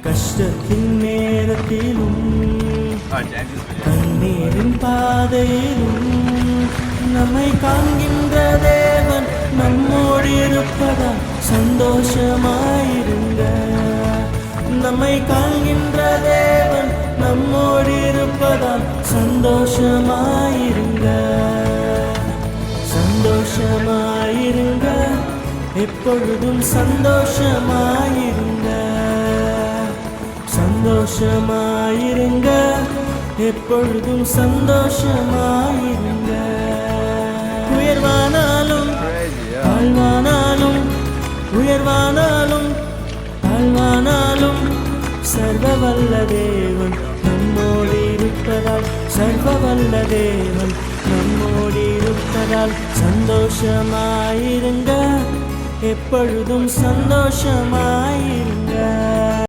கஷ்டத்தின் நேரத்திலும் கண்ணீரின் பாதையிலும் நம்மை காண்கின்ற தேவன் நம்மோடு இருப்பதால் சந்தோஷமாயிருங்க. நம்மை காண்கின்ற தேவன் நம்மோடு இருப்பதால் சந்தோஷமாயிருங்க. சந்தோஷமாயிருங்க, எப்பொழுதும் சந்தோஷமாயிருங்க. சந்தோஷமாயிருங்க, எப்பொழுதும் சந்தோஷமாயிருங்க. உயர்வானாலும் தாழ்வானாலும், உயர்வானாலும் தாழ்வானாலும் சர்வ வல்ல தேவன் நம்மோடு இருப்பதால், சர்வ வல்ல தேவன் நம்மோடு இருப்பதால் சந்தோஷமாயிருங்க, எப்பொழுதும் சந்தோஷமாயிருங்க.